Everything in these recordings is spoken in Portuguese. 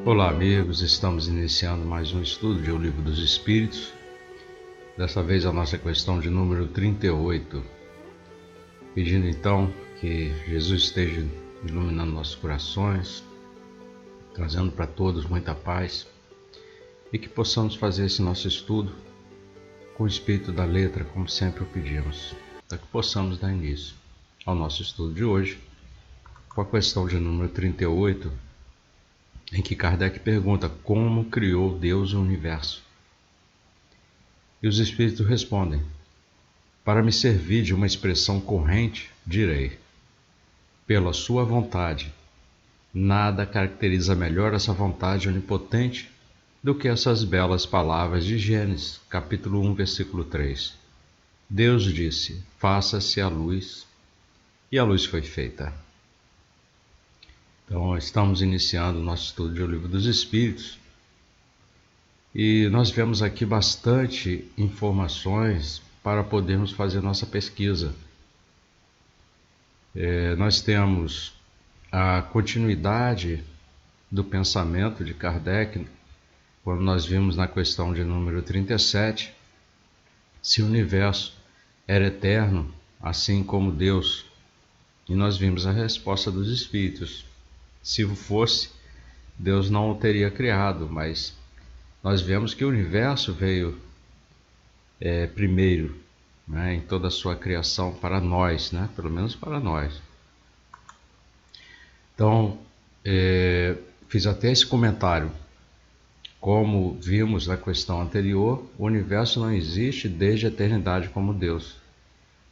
Olá, amigos, estamos iniciando mais um estudo de O Livro dos Espíritos. Dessa vez a nossa questão de número 38, pedindo então que Jesus esteja iluminando nossos corações, trazendo para todos muita paz e que possamos fazer esse nosso estudo com o espírito da letra, como sempre o pedimos, para que possamos dar início ao nosso estudo de hoje, com a questão de número 38, em que Kardec pergunta como criou Deus o universo. E os espíritos respondem: para me servir de uma expressão corrente, direi: pela sua vontade. Nada caracteriza melhor essa vontade onipotente do que essas belas palavras de Gênesis, capítulo 1, versículo 3. Deus disse: faça-se a luz, e a luz foi feita. Então, estamos iniciando o nosso estudo de O Livro dos Espíritos e nós vemos aqui bastante informações para podermos fazer nossa pesquisa. Nós temos a continuidade do pensamento de Kardec, quando nós vimos na questão de número 37, se o universo era eterno, assim como Deus. E nós vimos a resposta dos espíritos: se fosse, Deus não o teria criado, mas nós vemos que o universo veio primeiro, né, em toda a sua criação para nós, né, pelo menos para nós. Então, fiz até esse comentário. Como vimos na questão anterior, o universo não existe desde a eternidade como Deus,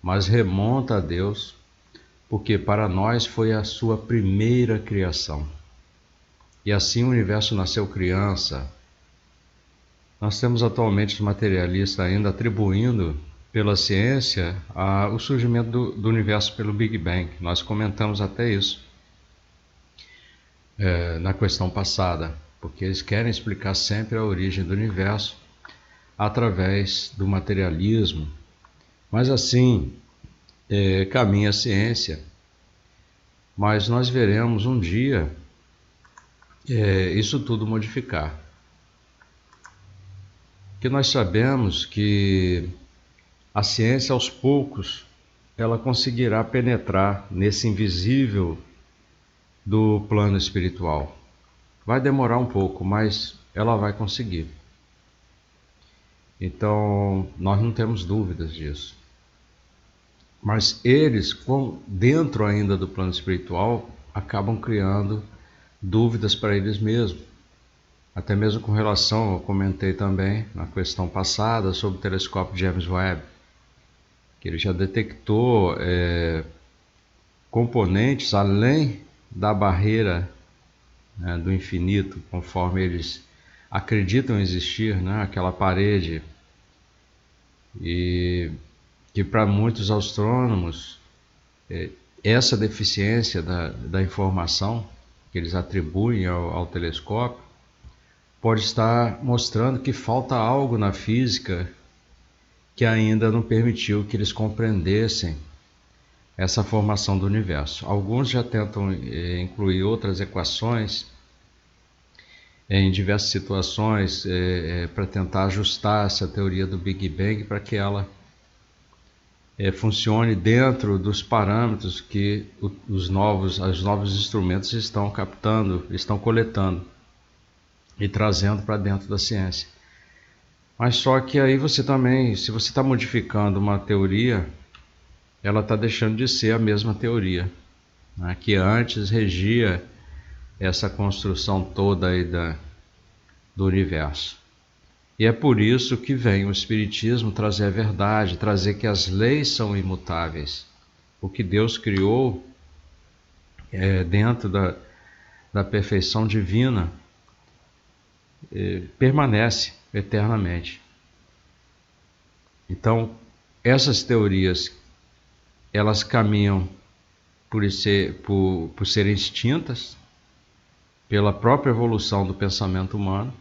mas remonta a Deus, porque para nós foi a sua primeira criação. E assim o universo nasceu criança. Nós temos atualmente os materialistas ainda atribuindo pela ciência o surgimento do universo pelo Big Bang. Nós comentamos até isso na questão passada, porque eles querem explicar sempre a origem do universo através do materialismo. Mas assim caminha a ciência. Mas nós veremos um dia isso tudo modificar. Que nós sabemos que a ciência, aos poucos, ela conseguirá penetrar nesse invisível do plano espiritual. Vai demorar um pouco, mas ela vai conseguir. Então, nós não temos dúvidas disso. Mas eles, dentro ainda do plano espiritual, acabam criando dúvidas para eles mesmos. Até mesmo com relação, eu comentei também na questão passada sobre o telescópio James Webb, que ele já detectou componentes além da barreira, né, do infinito, conforme eles acreditam existir, né, aquela parede, e que para muitos astrônomos essa deficiência da informação que eles atribuem ao telescópio pode estar mostrando que falta algo na física que ainda não permitiu que eles compreendessem essa formação do universo. Alguns já tentam incluir outras equações em diversas situações para tentar ajustar essa teoria do Big Bang para que ela funcione dentro dos parâmetros que os novos instrumentos estão captando, estão coletando e trazendo para dentro da ciência. Mas só que aí você também, se você está modificando uma teoria, ela está deixando de ser a mesma teoria, né, que antes regia essa construção toda aí do universo. E é por isso que vem o Espiritismo trazer a verdade, trazer que as leis são imutáveis. O que Deus criou dentro da perfeição divina permanece eternamente. Então, essas teorias, elas caminham por serem extintas pela própria evolução do pensamento humano,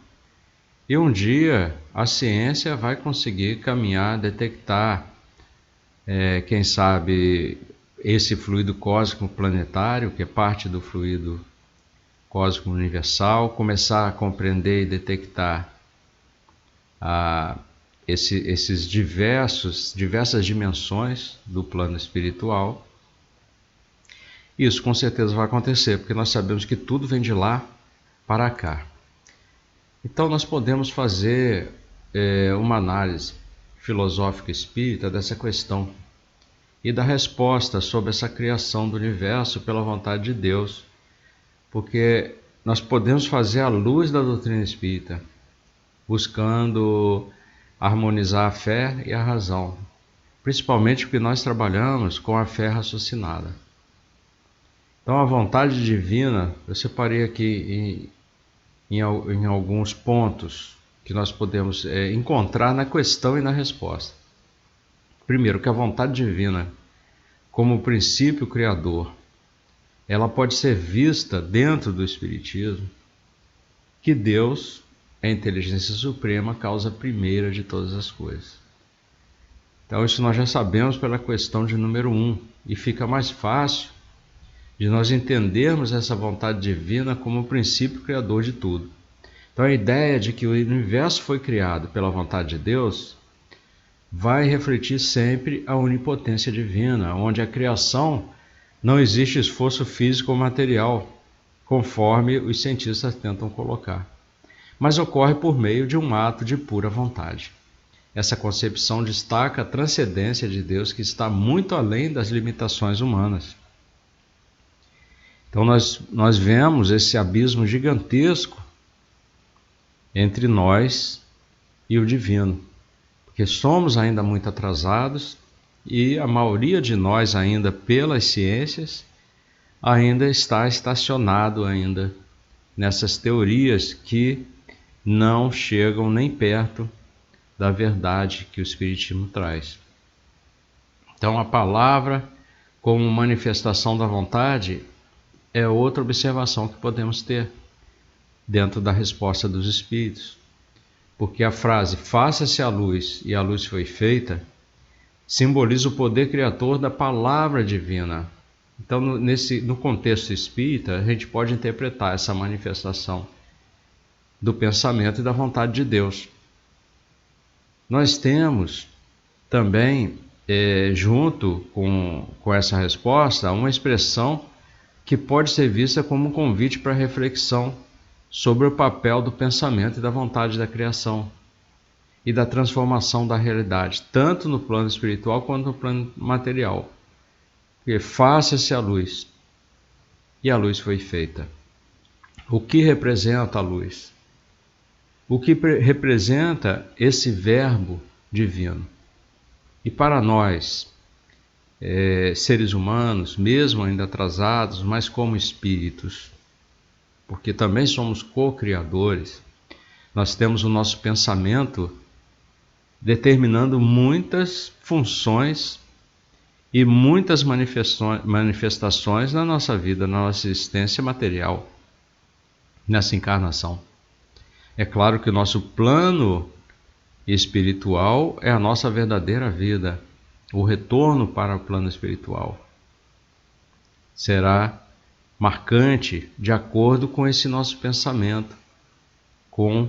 e um dia a ciência vai conseguir caminhar, detectar, quem sabe, esse fluido cósmico planetário, que é parte do fluido cósmico universal, começar a compreender e detectar essas diversas dimensões do plano espiritual. Isso com certeza vai acontecer, porque nós sabemos que tudo vem de lá para cá. Então nós podemos fazer uma análise filosófica espírita dessa questão e da resposta sobre essa criação do universo pela vontade de Deus, porque nós podemos fazer à luz da doutrina espírita, buscando harmonizar a fé e a razão, principalmente porque nós trabalhamos com a fé raciocinada. Então a vontade divina, eu separei aqui em alguns pontos que nós podemos encontrar na questão e na resposta. Primeiro, que a vontade divina, como princípio criador, ela pode ser vista dentro do Espiritismo, que Deus é a inteligência suprema, a causa primeira de todas as coisas. Então isso nós já sabemos pela questão de número 1, e fica mais fácil de nós entendermos essa vontade divina como o princípio criador de tudo. Então a ideia de que o universo foi criado pela vontade de Deus vai refletir sempre a onipotência divina, onde a criação não existe esforço físico ou material, conforme os cientistas tentam colocar, mas ocorre por meio de um ato de pura vontade. Essa concepção destaca a transcendência de Deus, que está muito além das limitações humanas. Então nós vemos esse abismo gigantesco entre nós e o divino, porque somos ainda muito atrasados e a maioria de nós ainda pelas ciências ainda está estacionado ainda nessas teorias que não chegam nem perto da verdade que o Espiritismo traz. Então a palavra como manifestação da vontade é outra observação que podemos ter dentro da resposta dos Espíritos, porque a frase faça-se a luz e a luz foi feita simboliza o poder criador da palavra divina. Então no contexto espírita a gente pode interpretar essa manifestação do pensamento e da vontade de Deus. Nós temos também junto com essa resposta uma expressão que pode ser vista como um convite para reflexão sobre o papel do pensamento e da vontade da criação e da transformação da realidade, tanto no plano espiritual quanto no plano material. Porque faça-se a luz, e a luz foi feita. O que representa a luz? O que representa esse verbo divino? E para nós, seres humanos, mesmo ainda atrasados, mas como espíritos, porque também somos co-criadores, nós temos o nosso pensamento determinando muitas funções e muitas manifestações na nossa vida, na nossa existência material, nessa encarnação. É claro que o nosso plano espiritual é a nossa verdadeira vida. O retorno para o plano espiritual será marcante de acordo com esse nosso pensamento, com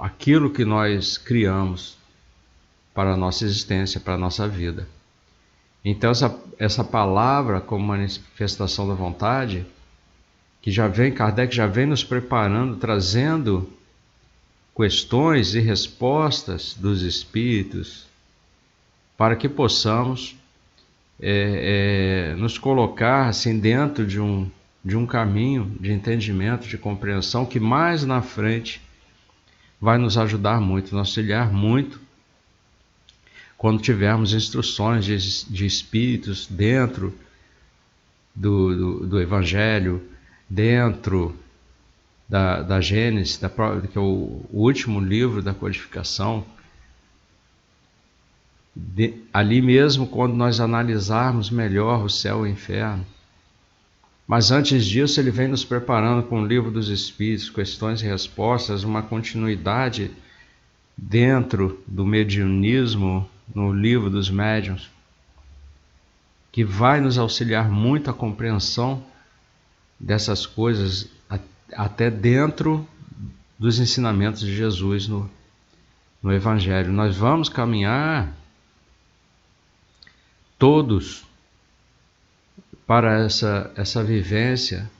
aquilo que nós criamos para a nossa existência, para a nossa vida. Então essa palavra como manifestação da vontade, que Kardec já vem nos preparando, trazendo questões e respostas dos espíritos, para que possamos nos colocar assim dentro de um caminho de entendimento, de compreensão, que mais na frente vai nos ajudar muito, nos auxiliar muito, quando tivermos instruções de espíritos dentro do Evangelho, dentro da Gênesis, que é o último livro da codificação. Ali mesmo, quando nós analisarmos melhor o céu e o inferno. Mas antes disso, ele vem nos preparando com o livro dos Espíritos, questões e respostas, uma continuidade dentro do mediunismo, no livro dos médiuns, que vai nos auxiliar muito a compreensão dessas coisas até dentro dos ensinamentos de Jesus no Evangelho. Nós vamos caminhar todos para essa vivência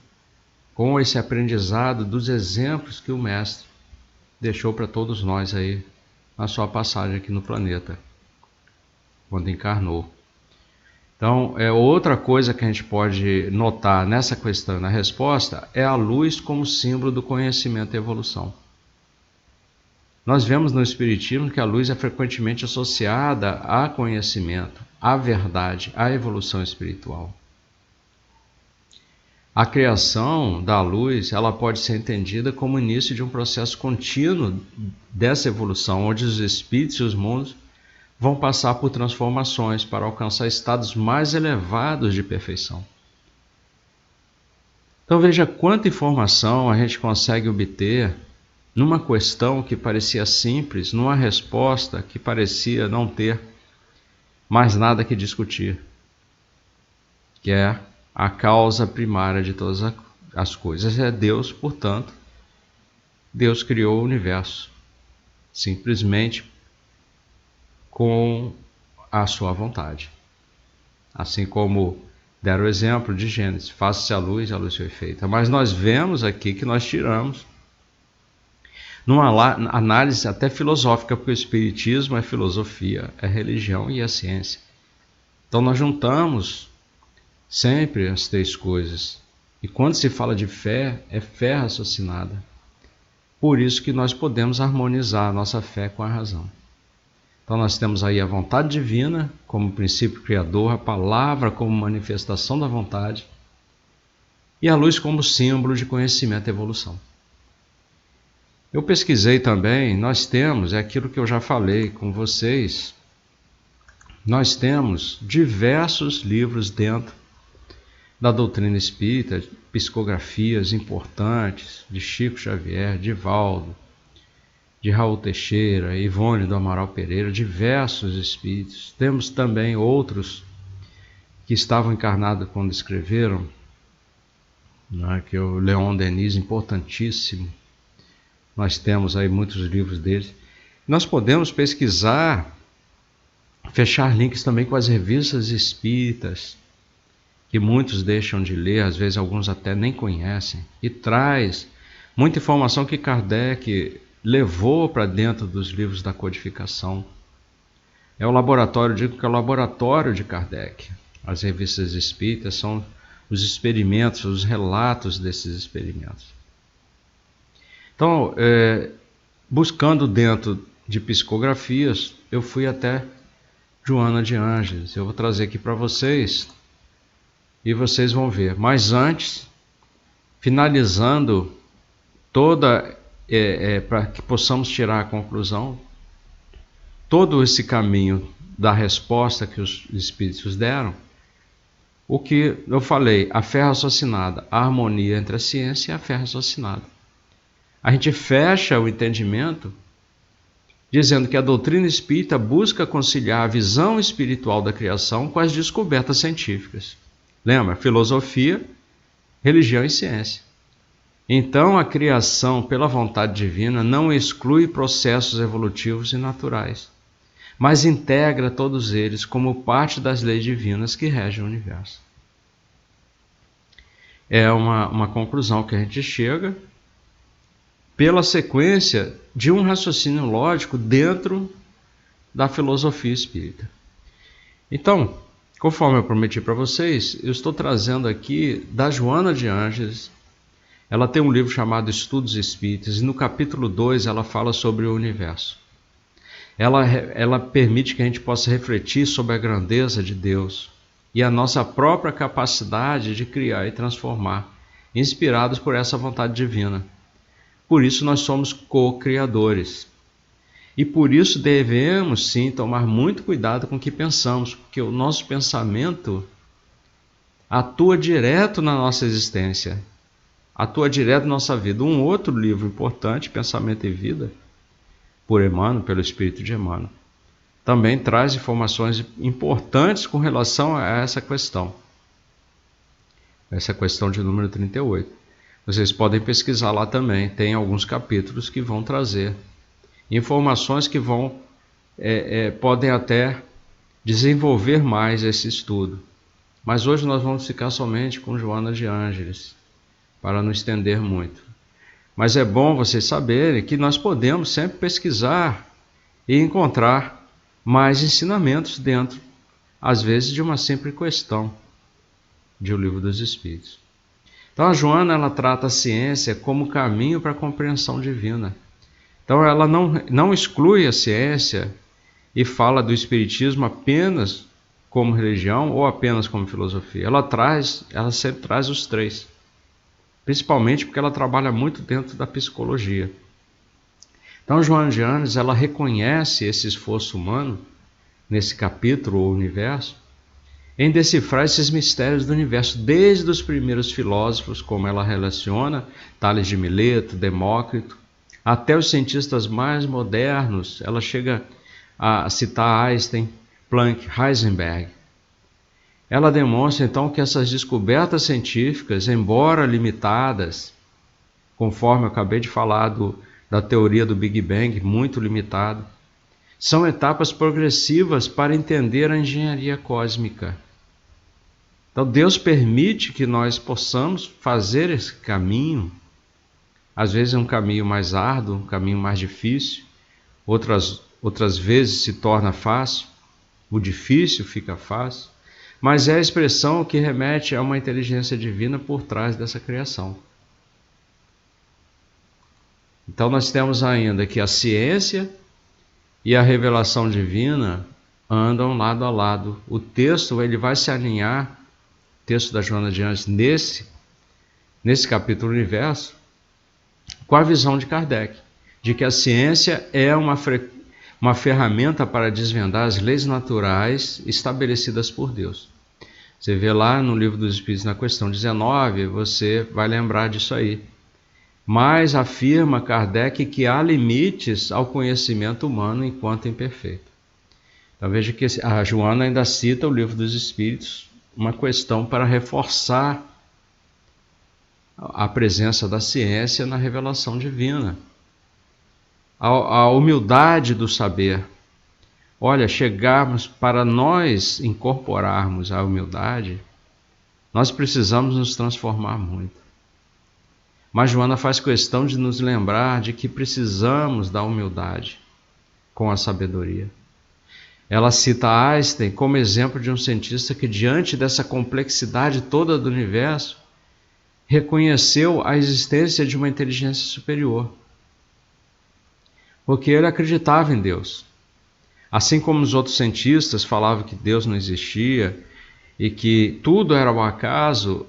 com esse aprendizado dos exemplos que o Mestre deixou para todos nós aí na sua passagem aqui no planeta, quando encarnou. Então, outra coisa que a gente pode notar nessa questão, na resposta, é a luz como símbolo do conhecimento e evolução. Nós vemos no Espiritismo que a luz é frequentemente associada a conhecimento, à verdade, à evolução espiritual. A criação da luz, ela pode ser entendida como o início de um processo contínuo dessa evolução, onde os espíritos e os mundos vão passar por transformações para alcançar estados mais elevados de perfeição. Então veja quanta informação a gente consegue obter numa questão que parecia simples, numa resposta que parecia não ter mais nada que discutir, que é a causa primária de todas as coisas. É Deus, portanto, Deus criou o universo, simplesmente com a sua vontade. Assim como deram o exemplo de Gênesis, faça-se a luz foi feita. Mas nós vemos aqui que nós tiramos, numa análise até filosófica, porque o Espiritismo é filosofia, é religião e é ciência. Então nós juntamos sempre as três coisas. E quando se fala de fé, é fé raciocinada. Por isso que nós podemos harmonizar a nossa fé com a razão. Então nós temos aí a vontade divina como princípio criador, a palavra como manifestação da vontade e a luz como símbolo de conhecimento e evolução. Eu pesquisei também, nós temos, é aquilo que eu já falei com vocês, nós temos diversos livros dentro da doutrina espírita, psicografias importantes de Chico Xavier, de Valdo, de Raul Teixeira, Ivone do Amaral Pereira, diversos espíritos. Temos também outros que estavam encarnados quando escreveram, né, que é o Leon Denis, importantíssimo. Nós temos aí muitos livros dele. Nós podemos pesquisar, fechar links também com as revistas espíritas, que muitos deixam de ler, às vezes alguns até nem conhecem, e traz muita informação que Kardec levou para dentro dos livros da codificação. É o laboratório, eu digo que é o laboratório de Kardec. As revistas espíritas são os experimentos, os relatos desses experimentos. Então, buscando dentro de psicografias, eu fui até Joana de Ângeles. Eu vou trazer aqui para vocês e vocês vão ver. Mas antes, finalizando toda, para que possamos tirar a conclusão, todo esse caminho da resposta que os espíritos deram, o que eu falei, a fé raciocinada, a harmonia entre a ciência e a fé raciocinada. A gente fecha o entendimento dizendo que a doutrina espírita busca conciliar a visão espiritual da criação com as descobertas científicas. Lembra? Filosofia, religião e ciência. Então, a criação pela vontade divina não exclui processos evolutivos e naturais, mas integra todos eles como parte das leis divinas que regem o universo. É uma conclusão que a gente chega pela sequência de um raciocínio lógico dentro da filosofia espírita. Então, conforme eu prometi para vocês, eu estou trazendo aqui da Joana de Ângeles. Ela tem um livro chamado Estudos Espíritas e no capítulo 2 ela fala sobre o universo. Ela permite que a gente possa refletir sobre a grandeza de Deus e a nossa própria capacidade de criar e transformar, inspirados por essa vontade divina. Por isso nós somos co-criadores. E por isso devemos sim tomar muito cuidado com o que pensamos, porque o nosso pensamento atua direto na nossa existência, atua direto na nossa vida. Um outro livro importante, Pensamento e Vida, por Emmanuel, pelo Espírito de Emmanuel, também traz informações importantes com relação a essa questão de número 38. Vocês podem pesquisar lá também, tem alguns capítulos que vão trazer informações que vão podem até desenvolver mais esse estudo. Mas hoje nós vamos ficar somente com Joana de Ângeles, para não estender muito. Mas é bom vocês saberem que nós podemos sempre pesquisar e encontrar mais ensinamentos dentro, às vezes, de uma simples questão de O Livro dos Espíritos. Então a Joana, ela trata a ciência como caminho para a compreensão divina. Então ela não exclui a ciência e fala do espiritismo apenas como religião ou apenas como filosofia. Ela sempre traz os três, principalmente porque ela trabalha muito dentro da psicologia. Então Joana de Ângeles, ela reconhece esse esforço humano nesse capítulo, o universo, em decifrar esses mistérios do universo, desde os primeiros filósofos, como ela relaciona, Tales de Mileto, Demócrito, até os cientistas mais modernos. Ela chega a citar Einstein, Planck, Heisenberg. Ela demonstra então que essas descobertas científicas, embora limitadas, conforme eu acabei de falar da teoria do Big Bang, muito limitada, são etapas progressivas para entender a engenharia cósmica. Então Deus permite que nós possamos fazer esse caminho, às vezes é um caminho mais árduo, um caminho mais difícil, outras vezes se torna fácil, o difícil fica fácil, mas é a expressão que remete a uma inteligência divina por trás dessa criação. Então nós temos ainda que a ciência e a revelação divina andam lado a lado. O texto ele vai se alinhar, o texto da Joana de Ângeles, nesse capítulo Universo, com a visão de Kardec, de que a ciência é uma ferramenta para desvendar as leis naturais estabelecidas por Deus. Você vê lá no Livro dos Espíritos, na questão 19, você vai lembrar disso aí. Mas afirma Kardec que há limites ao conhecimento humano enquanto imperfeito. Então veja que a Joana ainda cita o Livro dos Espíritos, uma questão para reforçar a presença da ciência na revelação divina. A humildade do saber. Olha, chegarmos para nós incorporarmos a humildade, nós precisamos nos transformar muito. Mas Joana faz questão de nos lembrar de que precisamos da humildade com a sabedoria. Ela cita Einstein como exemplo de um cientista que, diante dessa complexidade toda do universo, reconheceu a existência de uma inteligência superior. Porque ele acreditava em Deus. Assim como os outros cientistas falavam que Deus não existia e que tudo era um acaso,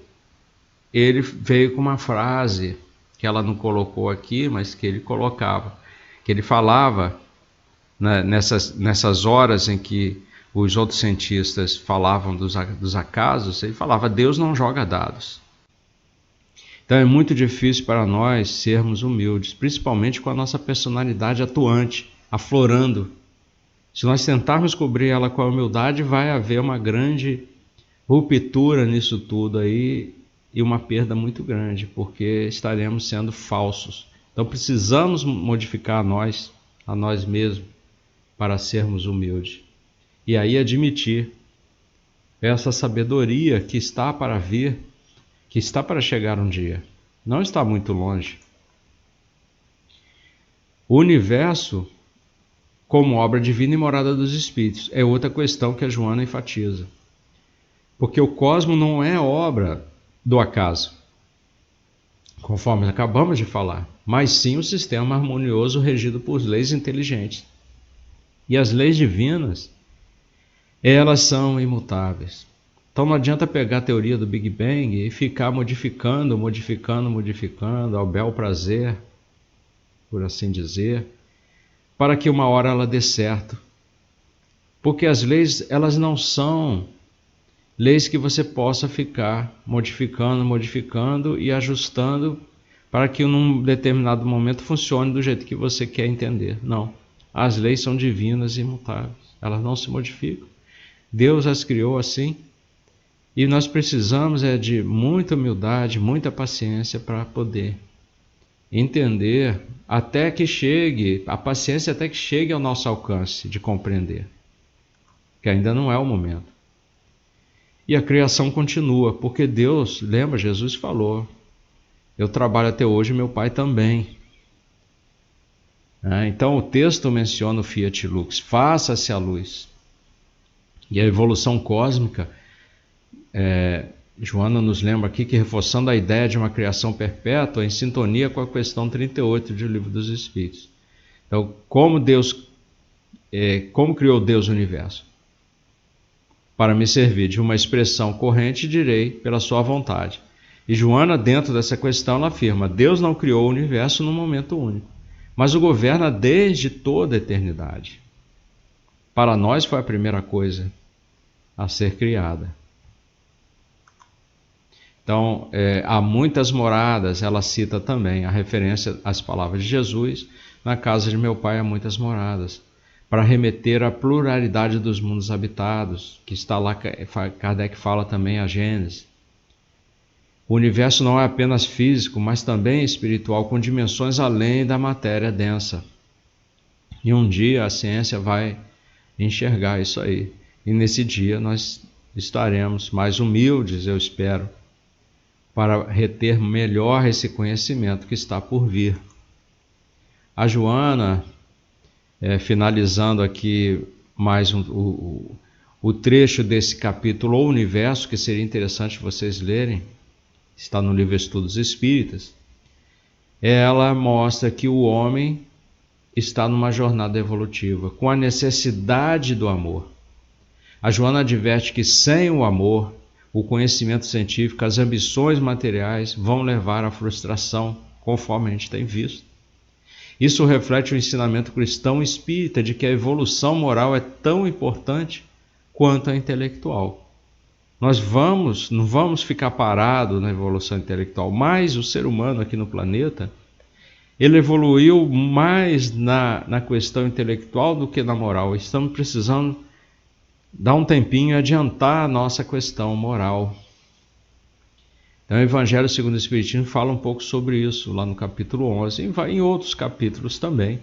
ele veio com uma frase que ela não colocou aqui, mas que ele colocava, que ele falava, né, nessas horas em que os outros cientistas falavam dos acasos, ele falava: Deus não joga dados. Então é muito difícil para nós sermos humildes, principalmente com a nossa personalidade atuante, aflorando. Se nós tentarmos cobrir ela com a humildade, vai haver uma grande ruptura nisso tudo aí e uma perda muito grande, porque estaremos sendo falsos. Então precisamos modificar a nós mesmos, para sermos humildes. E aí admitir essa sabedoria que está para vir, que está para chegar um dia. Não está muito longe. O universo, como obra divina e morada dos espíritos, é outra questão que a Joana enfatiza. Porque o cosmos não é obra do acaso, conforme acabamos de falar, mas sim um sistema harmonioso regido por leis inteligentes. E as leis divinas, elas são imutáveis. Então não adianta pegar a teoria do Big Bang e ficar modificando ao bel prazer, por assim dizer, para que uma hora ela dê certo. Porque as leis, elas não são leis que você possa ficar modificando e ajustando para que num determinado momento funcione do jeito que você quer entender. Não. As leis são divinas e imutáveis. Elas não se modificam. Deus as criou assim. E nós precisamos de muita humildade, muita paciência para poder entender até que chegue, a paciência até que chegue ao nosso alcance de compreender, que ainda não é o momento. E a criação continua, porque Deus, lembra, Jesus falou, eu trabalho até hoje, meu Pai também. Então o texto menciona o Fiat Lux, faça-se a luz. E a evolução cósmica, Joana nos lembra aqui que reforçando a ideia de uma criação perpétua em sintonia com a questão 38 do Livro dos Espíritos. Então, como criou Deus o universo? Para me servir de uma expressão corrente, direi pela sua vontade. E Joana, dentro dessa questão, ela afirma: Deus não criou o universo num momento único, mas o governa desde toda a eternidade. Para nós foi a primeira coisa a ser criada. Então, há muitas moradas, ela cita também a referência às palavras de Jesus: na casa de meu Pai há muitas moradas, para remeter à pluralidade dos mundos habitados, que está lá, Kardec fala também a Gênesis. O universo não é apenas físico, mas também espiritual, com dimensões além da matéria densa. E um dia a ciência vai enxergar isso aí. E nesse dia nós estaremos mais humildes, eu espero, para reter melhor esse conhecimento que está por vir. A Joana, finalizando aqui mais o trecho desse capítulo, O Universo, que seria interessante vocês lerem, está no livro Estudos Espíritas, ela mostra que o homem está numa jornada evolutiva, com a necessidade do amor. A Joana adverte que sem o amor, o conhecimento científico, as ambições materiais vão levar à frustração, conforme a gente tem visto. Isso reflete o ensinamento cristão espírita de que a evolução moral é tão importante quanto a intelectual. Nós não vamos ficar parados na evolução intelectual, mas o ser humano aqui no planeta, ele evoluiu mais na questão intelectual do que na moral. Estamos precisando dar um tempinho e adiantar a nossa questão moral. Então o Evangelho segundo o Espiritismo fala um pouco sobre isso, lá no capítulo 11, e vai em outros capítulos também.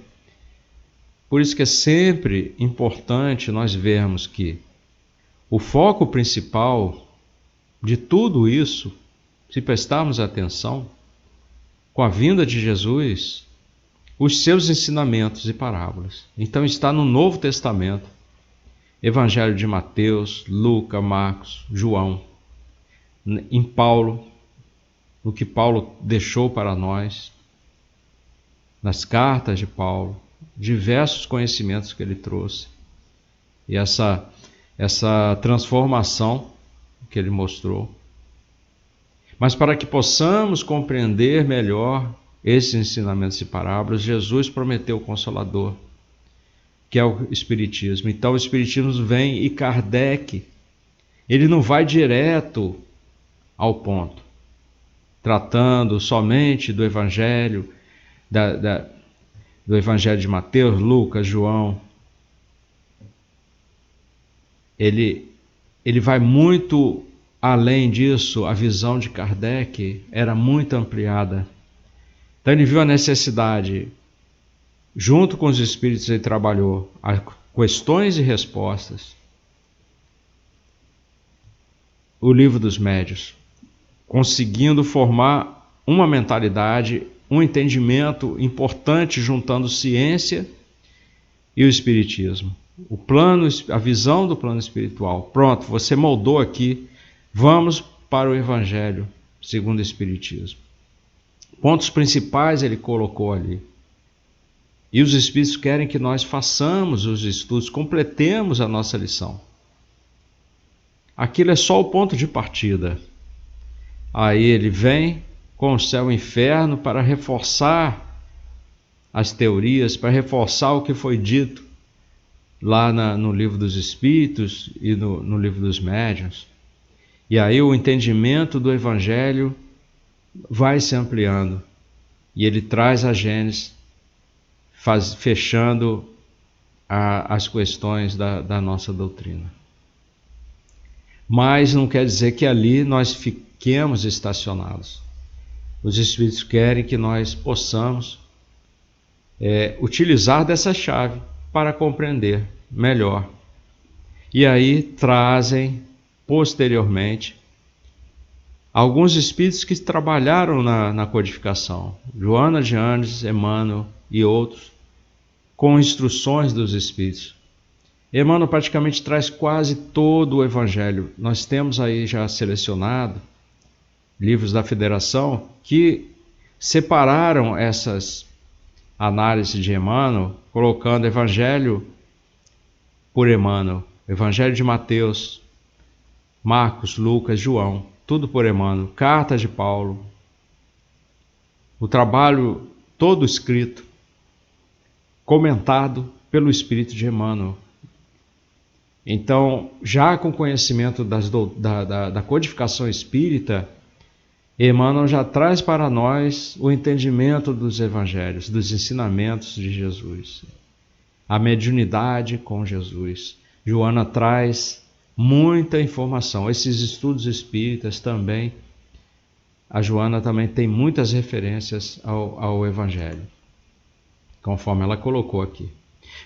Por isso que é sempre importante nós vermos que o foco principal de tudo isso, se prestarmos atenção, com a vinda de Jesus, os seus ensinamentos e parábolas. Então está no Novo Testamento, Evangelho de Mateus, Lucas, Marcos, João, em Paulo, no que Paulo deixou para nós, nas cartas de Paulo, diversos conhecimentos que ele trouxe. E essa transformação que ele mostrou. Mas para que possamos compreender melhor esses ensinamentos e parábolas, Jesus prometeu o Consolador, que é o Espiritismo. Então o Espiritismo vem e Kardec, ele não vai direto ao ponto, tratando somente do Evangelho, do Evangelho de Mateus, Lucas, João. Ele vai muito além disso. A visão de Kardec era muito ampliada. Então ele viu a necessidade, junto com os espíritos ele trabalhou as questões e respostas, o Livro dos Médiuns, conseguindo formar uma mentalidade, um entendimento importante, juntando ciência e o espiritismo. O plano, a visão do plano espiritual. Pronto, você moldou aqui. Vamos para o Evangelho segundo o Espiritismo. Pontos principais ele colocou ali. E os Espíritos querem que nós façamos os estudos, completemos a nossa lição. Aquilo é só o ponto de partida. Aí ele vem com o céu e o inferno para reforçar as teorias, para reforçar o que foi dito lá no Livro dos Espíritos e no Livro dos Médiuns. E aí o entendimento do Evangelho vai se ampliando. E ele traz a Gênesis, fechando as questões da nossa doutrina. mas não quer dizer que ali nós fiquemos estacionados. Os Espíritos querem que nós possamos utilizar dessa chave para compreender melhor. E aí trazem posteriormente alguns espíritos que trabalharam na codificação, Joana de Andes, Emmanuel e outros, com instruções dos espíritos. Emmanuel praticamente traz quase todo o Evangelho. Nós temos aí já selecionado livros da Federação que separaram essas análises de Emmanuel, colocando Evangelho por Emmanuel, Evangelho de Mateus, Marcos, Lucas, João, tudo por Emmanuel, Carta de Paulo, o trabalho todo escrito, comentado pelo Espírito de Emmanuel. Então, já com conhecimento da codificação espírita, Emmanuel já traz para nós o entendimento dos evangelhos, dos ensinamentos de Jesus, a mediunidade com Jesus. Joana traz muita informação. Esses estudos espíritas também, a Joana também tem muitas referências ao Evangelho, conforme ela colocou aqui.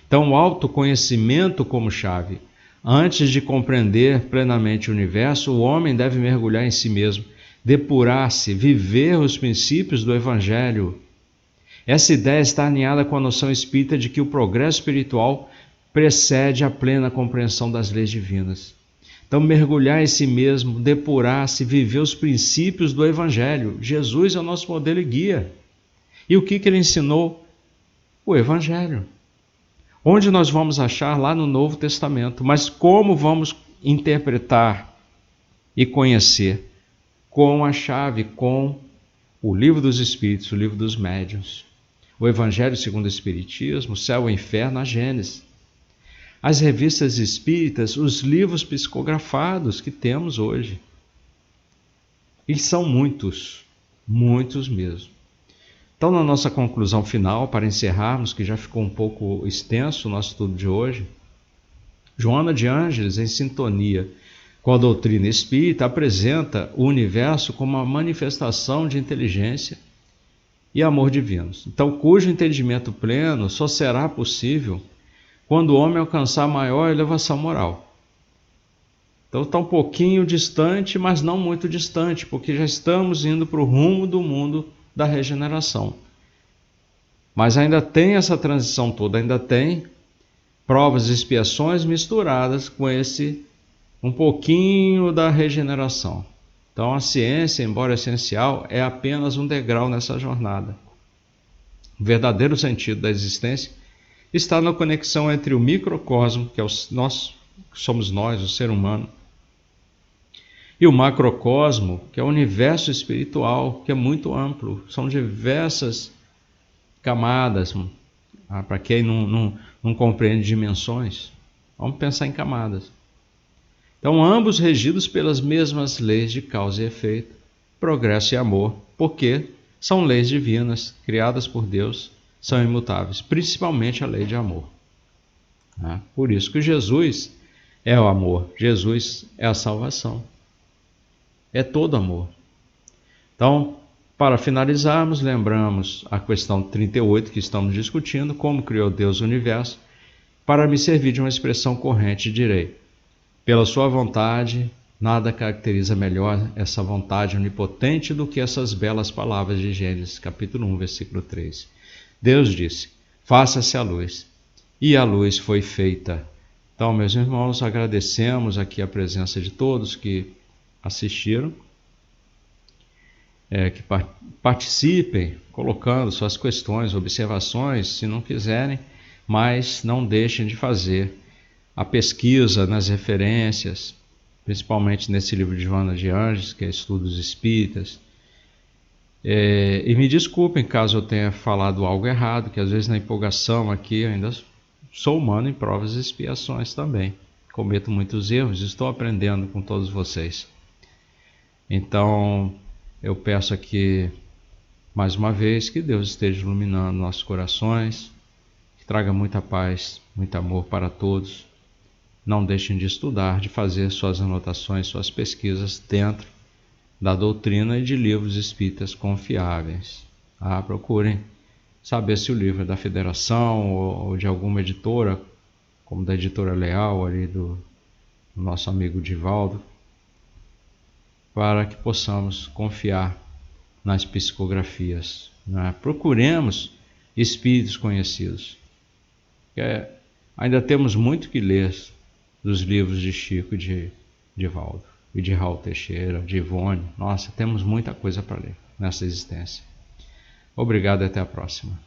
Então, o autoconhecimento como chave. Antes de compreender plenamente o universo, o homem deve mergulhar em si mesmo, depurar-se, viver os princípios do Evangelho. Essa ideia está alinhada com a noção espírita de que o progresso espiritual precede a plena compreensão das leis divinas. Então, mergulhar em si mesmo, depurar-se, viver os princípios do Evangelho. Jesus é o nosso modelo e guia. E o que ele ensinou? O Evangelho. Onde nós vamos achar? Lá no Novo Testamento. Mas como vamos interpretar e conhecer? Com a chave, com o Livro dos Espíritos, o Livro dos Médiuns. O Evangelho segundo o Espiritismo, o Céu e o Inferno, a Gênesis. As revistas espíritas, os livros psicografados que temos hoje. E são muitos, muitos mesmo. Então, na nossa conclusão final, para encerrarmos, que já ficou um pouco extenso o nosso estudo de hoje, Joana de Ângeles, em sintonia com a doutrina espírita, apresenta o universo como uma manifestação de inteligência e amor divinos. Então, cujo entendimento pleno só será possível quando o homem alcançar maior elevação moral. Então está um pouquinho distante, mas não muito distante, porque já estamos indo para o rumo do mundo da regeneração. Mas ainda tem essa transição toda, ainda tem provas e expiações misturadas com esse um pouquinho da regeneração. Então a ciência, embora essencial, é apenas um degrau nessa jornada. O verdadeiro sentido da existência está na conexão entre o microcosmo, que somos nós, o ser humano, e o macrocosmo, que é o universo espiritual, que é muito amplo. São diversas camadas. Para quem não compreende dimensões, vamos pensar em camadas. Então, ambos regidos pelas mesmas leis de causa e efeito, progresso e amor, porque são leis divinas, criadas por Deus, são imutáveis, principalmente a lei de amor. Por isso que Jesus é o amor, Jesus é a salvação, é todo amor. Então, para finalizarmos, lembramos a questão 38 que estamos discutindo, como criou Deus o universo. Para me servir de uma expressão corrente, direi: pela sua vontade, nada caracteriza melhor essa vontade onipotente do que essas belas palavras de Gênesis, capítulo 1, versículo 3. Deus disse: faça-se a luz, e a luz foi feita. Então, meus irmãos, agradecemos aqui a presença de todos que assistiram, que participem, colocando suas questões, observações, se não quiserem, mas não deixem de fazer a pesquisa nas referências, principalmente nesse livro de Joana de Ângeles, que é Estudos Espíritas. E me desculpem caso eu tenha falado algo errado, que às vezes na empolgação aqui eu ainda sou humano em provas e expiações também. Cometo muitos erros, estou aprendendo com todos vocês. Então, eu peço aqui, mais uma vez, que Deus esteja iluminando nossos corações, que traga muita paz, muito amor para todos, não deixem de estudar, de fazer suas anotações, suas pesquisas dentro da doutrina e de livros espíritas confiáveis. Procurem saber se o livro é da Federação ou de alguma editora, como da Editora Leal, ali do nosso amigo Divaldo, para que possamos confiar nas psicografias. Procuremos espíritos conhecidos. Ainda temos muito que ler dos livros de Chico e de Divaldo, e de Raul Teixeira, de Ivone. Nossa, temos muita coisa para ler nessa existência. Obrigado e até a próxima.